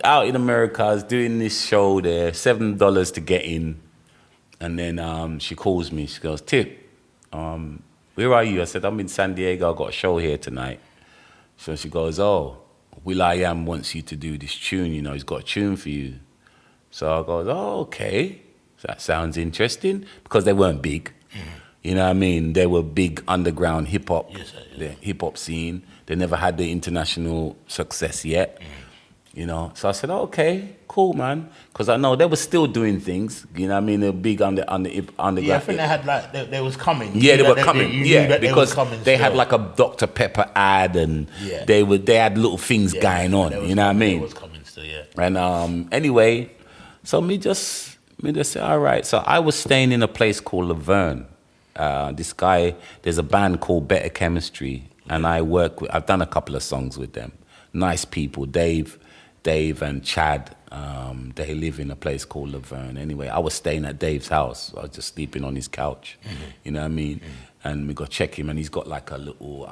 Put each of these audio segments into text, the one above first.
out in America. I was doing this show there, $7 to get in. And then she calls me. She goes, Tip, where are you? I said, I'm in San Diego. I got a show here tonight. So she goes, oh, will.i.am wants you to do this tune. You know, he's got a tune for you. So I goes, oh, okay. So that sounds interesting. Because they weren't big. You know what I mean? They were big underground hip-hop, the hip-hop scene. They never had the international success yet. You know, so I said, oh, okay, cool, man. Because I know they were still doing things. You know what I mean? They're big underground. Yeah, I think they had like, they was coming. Yeah, they were coming. Yeah, because they had still. like a Dr. Pepper ad and they had little things going on. You know what I mean? They was coming still, yeah. And anyway, so me just say, all right. So I was staying in a place called Laverne. This guy, there's a band called Better Chemistry, and I've done a couple of songs with them. Nice people, Dave and Chad, they live in a place called Laverne. Anyway, I was staying at Dave's house. I was just sleeping on his couch, you know what I mean? And we go check him, and he's got like a little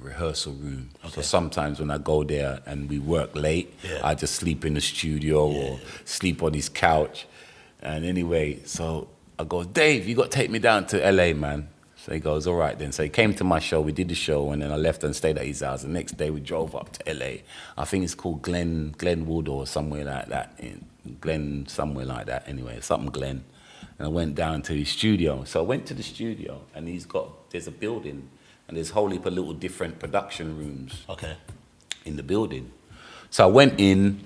rehearsal room. So sometimes when I go there and we work late, I just sleep in the studio or sleep on his couch. And anyway, so I go, Dave, you got to take me down to LA, man. So he goes, all right then. So he came to my show, we did the show, and then I left and stayed at his house. The next day we drove up to LA. I think it's called Glenwood or somewhere like that. Somewhere like that anyway, something Glen. And I went down to his studio. So I went to the studio, and there's a building, and there's a whole heap of little different production rooms in the building. So I went in,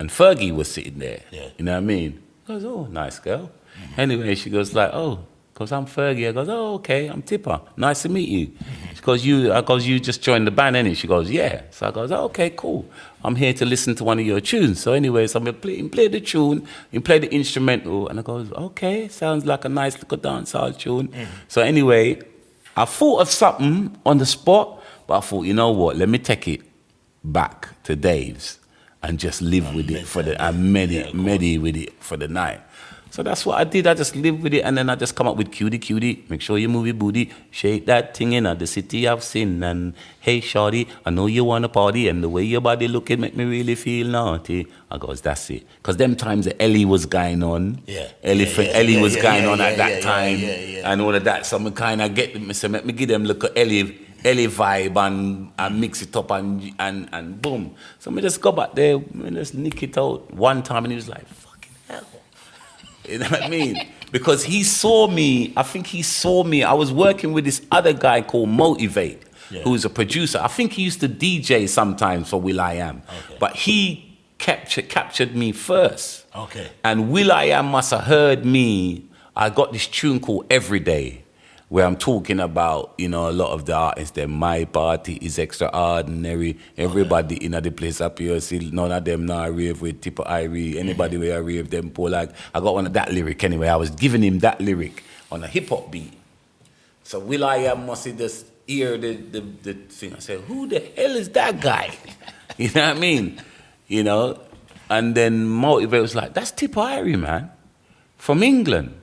and Fergie was sitting there. You know what I mean? I goes, oh, nice girl. Anyway, she goes like, oh, because I'm Fergie. I goes, oh, okay, I'm Tipper. Nice to meet you. She goes, you just joined the band, innit? She goes, yeah. So I goes, oh, okay, cool. I'm here to listen to one of your tunes. So anyway, so I'm play the tune, you play the instrumental, and I goes, okay, sounds like a nice little dancehall tune. So anyway, I thought of something on the spot, but I thought, you know what, let me take it back to Dave's and just live with it for medi with it for the night. So that's what I did. I just lived with it, and then I just come up with cutie. Make sure you move your booty, shake that thing in the city of sin. And hey, shorty, I know you want to party, and the way your body looking make me really feel naughty. I goes, that's it. Because them times the Ellie was going on. Ellie was going on at that time, and all of that. So I kind of get them. So let me give them look at Ellie vibe and mix it up and boom. So I just go back there and just nick it out one time, and he was like, fucking hell. You know what I mean? Because he saw me, I think he saw me. I was working with this other guy called Motivate, who's a producer. I think he used to DJ sometimes for will.i.am. But he captured me first. And will.i.am must have heard me. I got this tune called Everyday, where I'm talking about, you know, a lot of the artists, that my party is extraordinary. Everybody in the place up here, see, none of them now rave with Tipper Irie. Anybody where I rave them poor, like, I got one of that lyric anyway. I was giving him that lyric on a hip-hop beat. So will.i.am must have just hear the thing. I said, who the hell is that guy? You know what I mean? You know? And then Motivate was like, that's Tipper Irie, man, from England.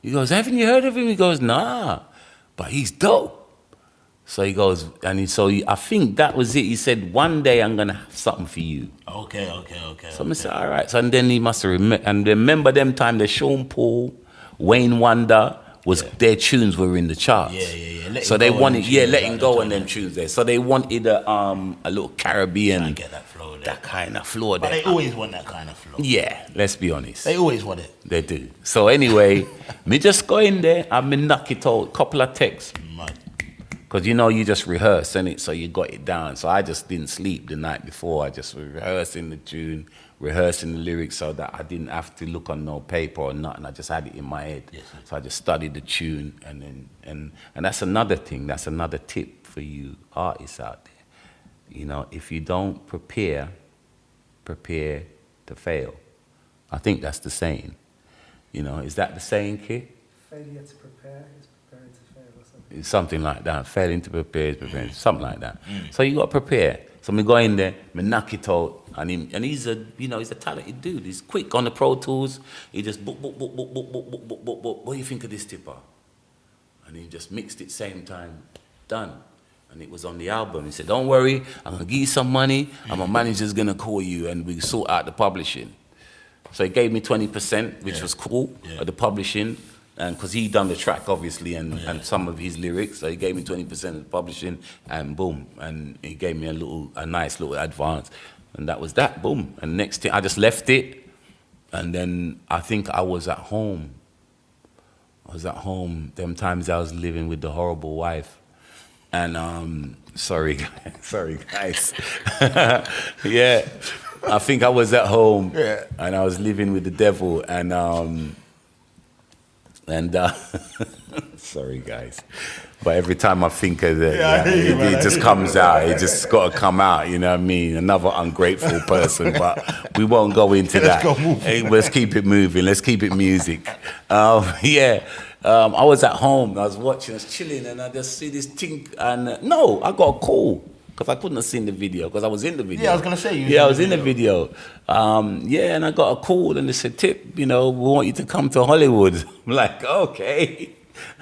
He goes, haven't you heard of him? He goes, nah, but he's dope. So he goes, I think that was it. He said, one day I'm going to have something for you. Okay. So I said, all right. So and then he must have remember them time the Sean Paul, Wayne Wonder, their tunes were in the charts. So they wanted, letting go on them tunes there. So they wanted a little Caribbean. I get that flow. That kind of flow but there. They always want that kind of flow. Yeah, let's be honest. They always want it. They do. So anyway, me just go in there and me knock it out, couple of texts. Because you know you just rehearse, innit? So you got it down. So I just didn't sleep the night before. I just was rehearsing the tune, rehearsing the lyrics so that I didn't have to look on no paper or nothing. I just had it in my head. So I just studied the tune, and that's another thing. That's another tip for you artists out there. You know, if you don't prepare to fail. I think that's the saying. You know, is that the saying, Kid? Failure to prepare is preparing to fail or something. It's something like that. Failing to prepare is preparing, something like that. So you got to prepare. So me go in there, me knock it out, and he's a talented dude. He's quick on the Pro Tools. He just book. What do you think of this, Tipper? And he just mixed it same time, done. And it was on the album. He said, don't worry, I'm gonna give you some money, and my manager's gonna call you and we sort out the publishing. So he gave me 20%, which was cool, of the publishing, and because he done the track obviously and some of his lyrics, so he gave me 20% of the publishing, and boom, and he gave me a nice little advance, and that was that, boom. And next thing, I just left it, and then I think I was at home. Them times I was living with the horrible wife. And sorry guys. Yeah, I think I was at home, and I was living with the devil, and sorry guys, but every time I think of it, it just comes out. It just got to come out. You know what I mean? Another ungrateful person, but we won't go into that. Hey, let's keep it moving. Let's keep it music. I was at home, I was watching, I was chilling, and I just see this thing, and no, I got a call, because I couldn't have seen the video, because I was in the video. Yeah, I was going to say, I was in the video. And I got a call, and they said, Tip, we want you to come to Hollywood. I'm like, okay,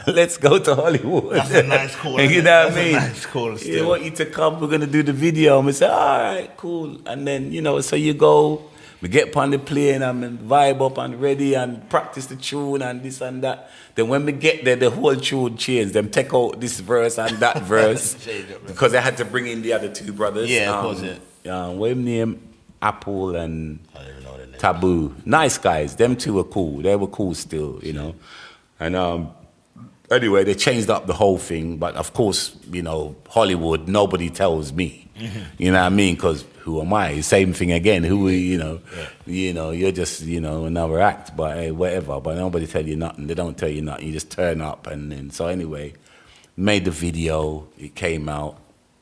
let's go to Hollywood. That's a nice call. You know what I mean? That's a nice call still. They want you to come, we're going to do the video. And we said, all right, cool. And then, so you go, we get on the plane and vibe up and ready and practice the tune and this and that. Then when we get there, the whole tune changed. Them take out this verse and that verse because they had to bring in the other two brothers. Yeah, of course. What name? Apple and I don't even know their name. Taboo. Nice guys. Them two were cool. They were cool still, And anyway, they changed up the whole thing. But of course, Hollywood, nobody tells me. Mm-hmm. You know what I mean? Because who am I? Same thing again. Who are you? You're just another act. But hey, whatever. But nobody tell you nothing. They don't tell you nothing. You just turn up and then. So anyway, made the video. It came out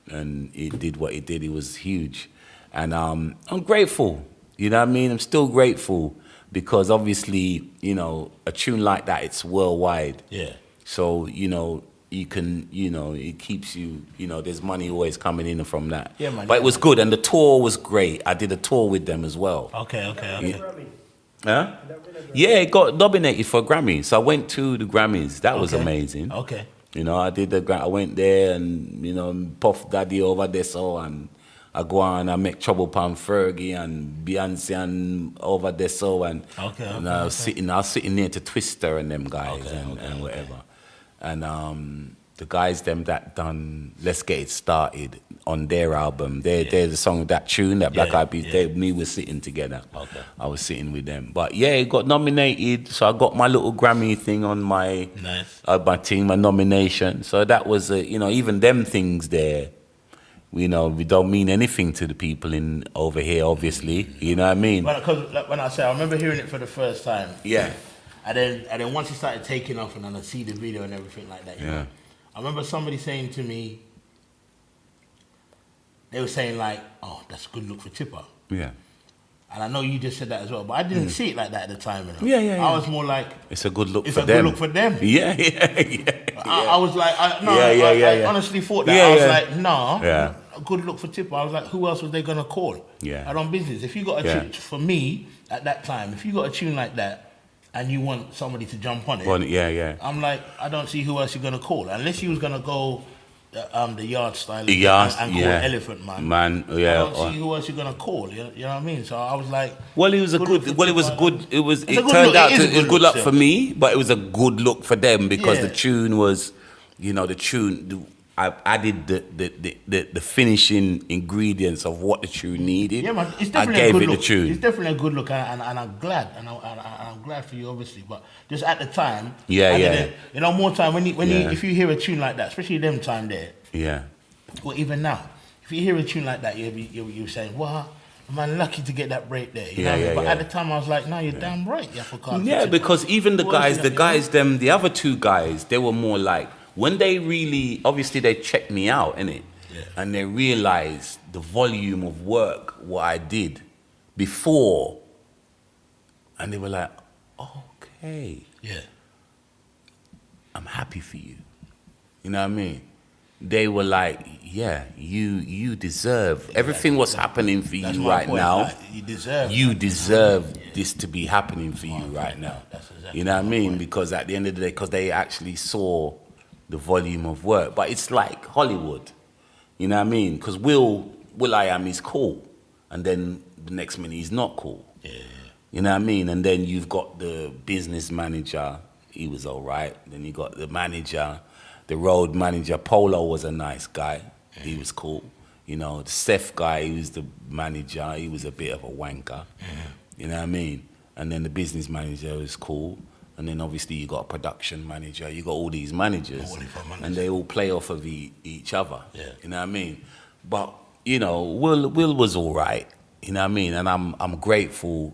and it did what it did. It was huge, and I'm grateful. You know what I mean? I'm still grateful because obviously a tune like that, it's worldwide. Yeah. So you can, it keeps you, there's money always coming in from that. Yeah, man. But it was good, and the tour was great. I did a tour with them as well. Okay. Huh? Yeah, it got nominated for a Grammy. So I went to the Grammys. That was amazing. Okay. I did I went there and, Puff Daddy over there, so, and I go on, I make Trouble Pan Fergie and Beyonce and over there, so, and I was sitting near to Twister and them guys and whatever. And the guys them that done Let's Get It Started on their album, they're the song, that tune, that Black Eyed Peas, me was sitting together. Okay. I was sitting with them. But yeah, it got nominated, so I got my little Grammy thing on my my team, my nomination. So that was even them things there, we don't mean anything to the people over here, obviously. You know what I mean? Because when I remember hearing it for the first time. Yeah. And then once it started taking off and then I see the video and everything like that, I remember somebody saying to me, they were saying like, oh, that's a good look for Tipper. Yeah. And I know you just said that as well, but I didn't see it like that at the time. Yeah. I was more like, it's a good look for them. It's a good look for them. Yeah. I was like, I honestly thought that. I was like, no, a good look for Tipper. I was like, who else was they going to call? Yeah. I don't business. If you got a tune, for me, at that time, if you got a tune like that, and you want somebody to jump on it, I'm like, I don't see who else you're gonna call unless you was gonna go the Yard style and call Elephant Man. I don't see who else you're gonna call. You know what I mean? So I was like, well, it was a good. Well, it was good. It turned out to be a good look for me, but it was a good look for them because the tune was, the tune. I added the finishing ingredients of what the tune needed. Yeah, man, it's definitely a good look. It's definitely a good look, and I'm glad, and I'm glad for you, obviously. But just at the time, more time if you hear a tune like that, especially them time there, or even now, if you hear a tune like that, you're saying, "Wow, man, lucky to get that break there." You know what I mean? But at the time, I was like, "No, you're damn right, you forgot." Yeah, because even the other two guys, they were more like. When they really, obviously they checked me out, innit? Yeah. And they realized the volume of work, what I did before. And they were like, okay. Yeah. I'm happy for you. You know what I mean? They were like, yeah, you deserve everything what's happening for you right now. You deserve this to be happening for you right now. You know what I mean? Because at the end of the day, because they actually saw the volume of work, but it's like Hollywood. You know what I mean? Because will.i.am is cool, and then the next minute he's not cool. Yeah. You know what I mean? And then you've got the business manager. He was all right. Then you got the manager, the road manager. Polo was a nice guy. Yeah. He was cool. You know, the Seth guy, he was the manager. He was a bit of a wanker. Yeah. You know what I mean? And then the business manager was cool. And then obviously you got a production manager. You got all these managers. And they all play off of each other. Yeah. You know what I mean? But, you know, Will was all right. You know what I mean? And I'm grateful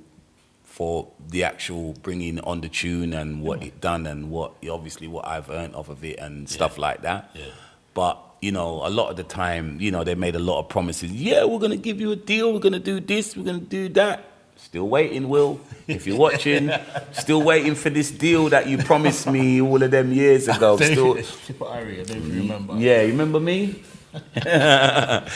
for the actual bringing on the tune and what it done and what I've earned off of it and stuff like that. Yeah. But, you know, a lot of the time, you know, they made a lot of promises. Yeah, we're going to give you a deal. We're going to do this. We're going to do that. Still waiting, Will. If you're watching, still waiting for this deal that you promised me all of them years ago. Tipper Irie, I don't even remember. Yeah, you remember me? Yeah.